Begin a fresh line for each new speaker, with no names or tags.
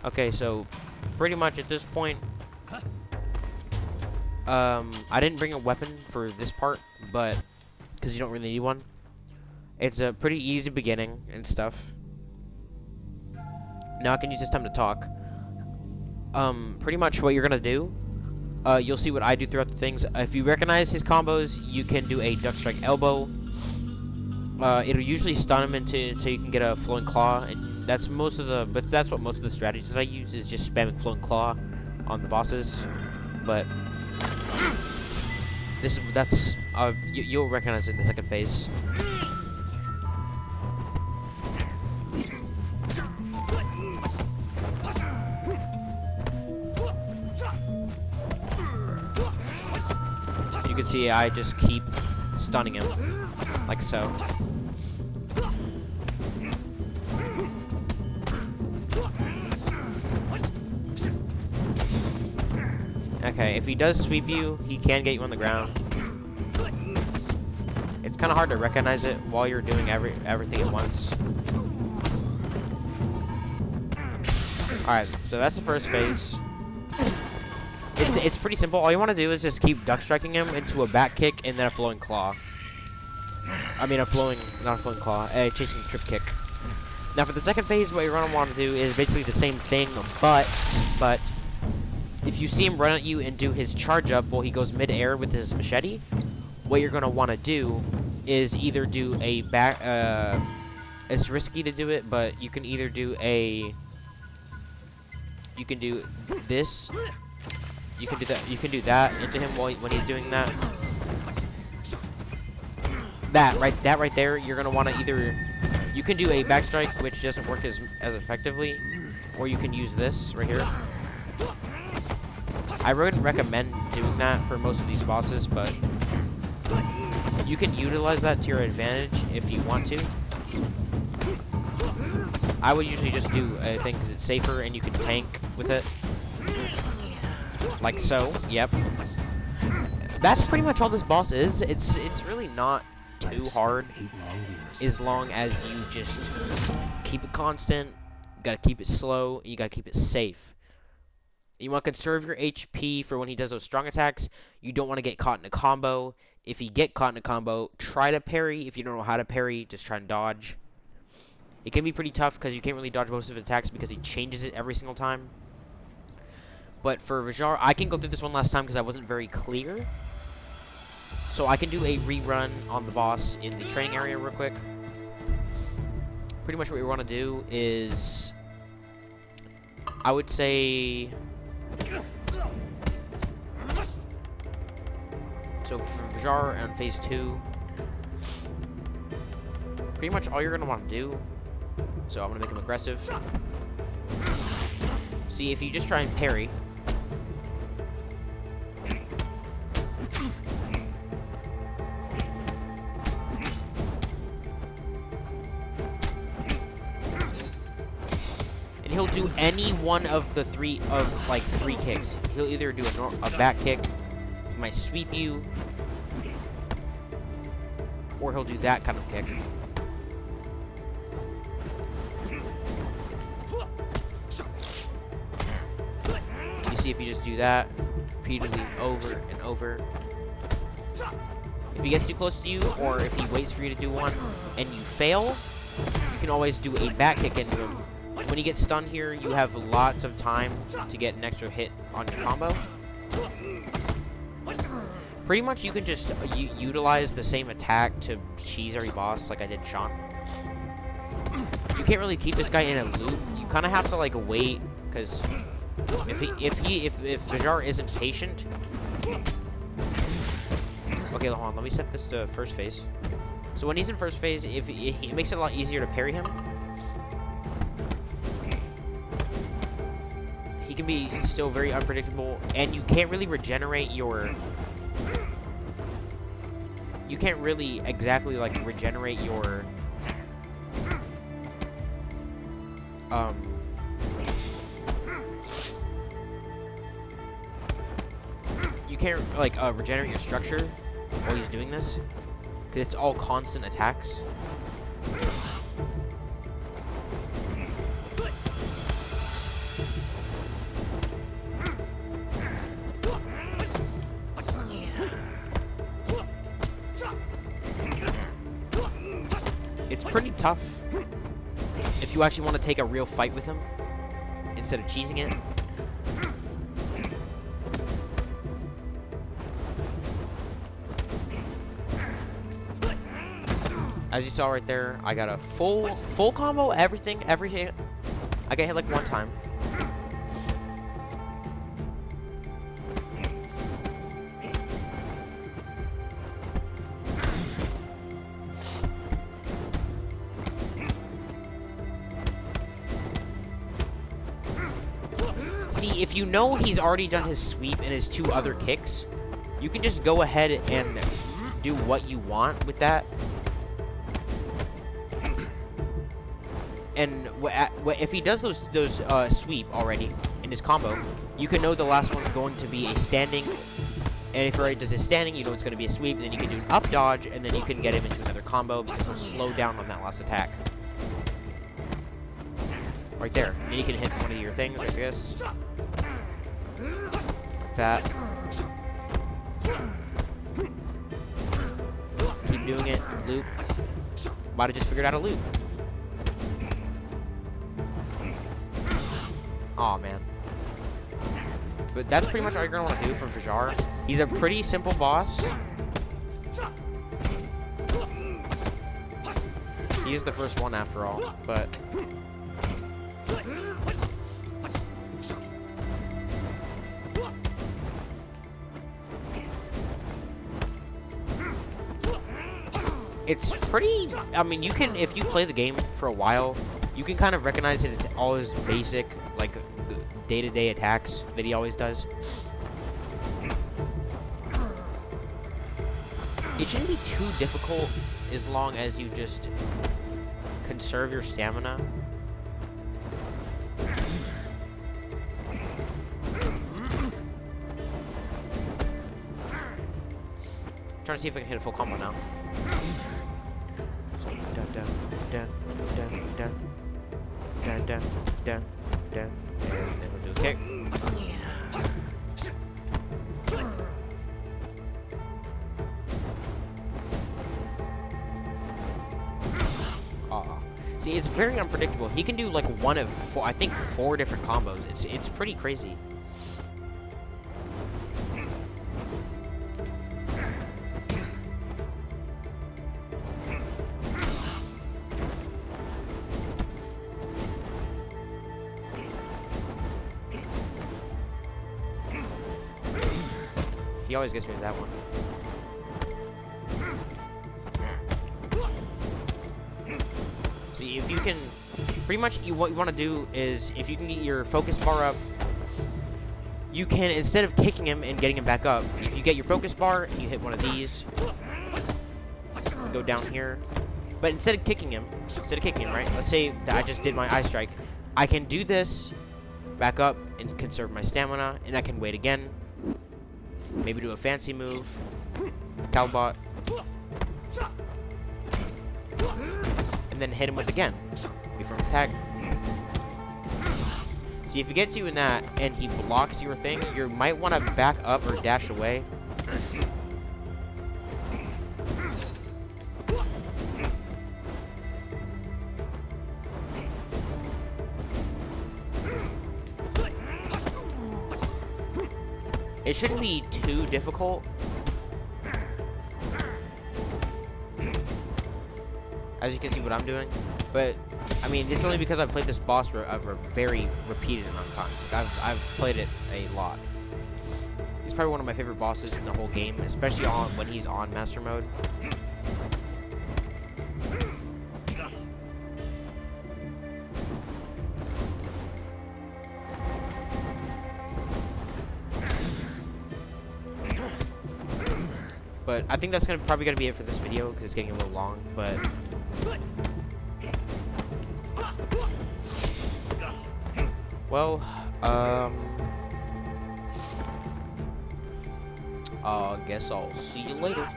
Okay, so pretty much at this point, I didn't bring a weapon for this part, but because you don't really need one. It's a pretty easy beginning and stuff. Now I can use this time to talk. Pretty much what you're gonna do, you'll see what I do throughout the things. If you recognize his combos, you can do a duck strike elbow. It'll usually stun him until you can get a flowing claw, and that's what most of the strategies that I use is just spamming flowing claw on the bosses. But you'll recognize it in the second phase. You can see I just keep stunning him, like so. Okay, if he does sweep you, he can get you on the ground. It's kind of hard to recognize it while you're doing everything at once. Alright, so that's the first phase. It's pretty simple. All you want to do is just keep duck striking him into a back kick and then a flowing claw. I mean not a flowing claw, a chasing trip kick. Now for the second phase, what you're going to want to do is basically the same thing, but if you see him run at you and do his charge up while he goes mid-air with his machete, what you're going to want to do is either do a back, it's risky to do it, but you can either do you can do this, you can do that into him when he's doing that. That right there, you're going to want to either, you can do a back strike, which doesn't work as effectively, or you can use this right here. I wouldn't recommend doing that for most of these bosses, but you can utilize that to your advantage if you want to. I would usually just do a thing because it's safer and you can tank with it. Like so, yep. That's pretty much all this boss is. It's really not too hard as long as you just keep it constant, you gotta keep it slow, and you gotta keep it safe. You want to conserve your HP for when he does those strong attacks. You don't want to get caught in a combo. If you get caught in a combo, try to parry. If you don't know how to parry, just try and dodge. It can be pretty tough because you can't really dodge most of his attacks because he changes it every single time. But for Fajar, I can go through this one last time because I wasn't very clear. So I can do a rerun on the boss in the training area real quick. Pretty much what we want to do is, I would say, so for Fajar on phase 2, pretty much all you're going to want to do, so I'm going to make him aggressive. See, if you just try and parry, and he'll do any one of the three kicks. He'll either do a back kick, he might sweep you, or he'll do that kind of kick. And you see if you just do that repeatedly over and over. If he gets too close to you, or if he waits for you to do one and you fail, you can always do a back kick into him. When you get stunned here, you have lots of time to get an extra hit on your combo. Pretty much you can just utilize the same attack to cheese every boss like I did Sean. You can't really keep this guy in a loop. You kind of have to like wait, because if Fajar isn't patient. Okay, hold on. Let me set this to first phase. So when he's in first phase, it makes it a lot easier to parry him. He can be still very unpredictable, and you can't really regenerate your. You can't really exactly like regenerate your. You can't like regenerate your structure while he's doing this, because it's all constant attacks. tough. If you actually want to take a real fight with him, instead of cheesing it. As you saw right there, I got a full combo, everything. I got hit like one time. See, if you know he's already done his sweep and his 2 other kicks, you can just go ahead and do what you want with that. And if he does those sweep already in his combo, you can know the last one's going to be a standing. And if he already does his standing, you know it's going to be a sweep. Then you can do an up dodge, and then you can get him into another combo because he'll slow down on that last attack. Right there. And you can hit one of your things, I guess. Like that. Keep doing it. Loop. Might have just figured out a loop. Aw, man. But that's pretty much all you're gonna want to do from Fajar. He's a pretty simple boss. He is the first one after all, but... It's pretty... I mean, you can, if you play the game for a while, you can kind of recognize all his basic, like, day-to-day attacks that he always does. It shouldn't be too difficult as long as you just conserve your stamina. Trying to see if I can hit a full combo now. And then we'll do a kick. See, it's very unpredictable. He can do like one of four, I think 4 different combos. It's pretty crazy. He always gets me with that one. See, if you can, pretty much what you want to do is, if you can get your focus bar up, you can, instead of kicking him and getting him back up, if you get your focus bar and you hit one of these, go down here. But instead of kicking him, right? Let's say that I just did my eye strike. I can do this, back up, and conserve my stamina, and I can wait again. Maybe do a fancy move, Talbot, and then hit him with again. Before attack. See, if he gets you in that and he blocks your thing, you might want to back up or dash away. It shouldn't be too difficult. As you can see what I'm doing. But, I mean, it's only because I've played this boss for a very repeated amount of times. Like, I've played it a lot. He's probably one of my favorite bosses in the whole game, especially when he's on Master Mode. But I think that's probably gonna be it for this video because it's getting a little long. But well, I guess I'll see you later.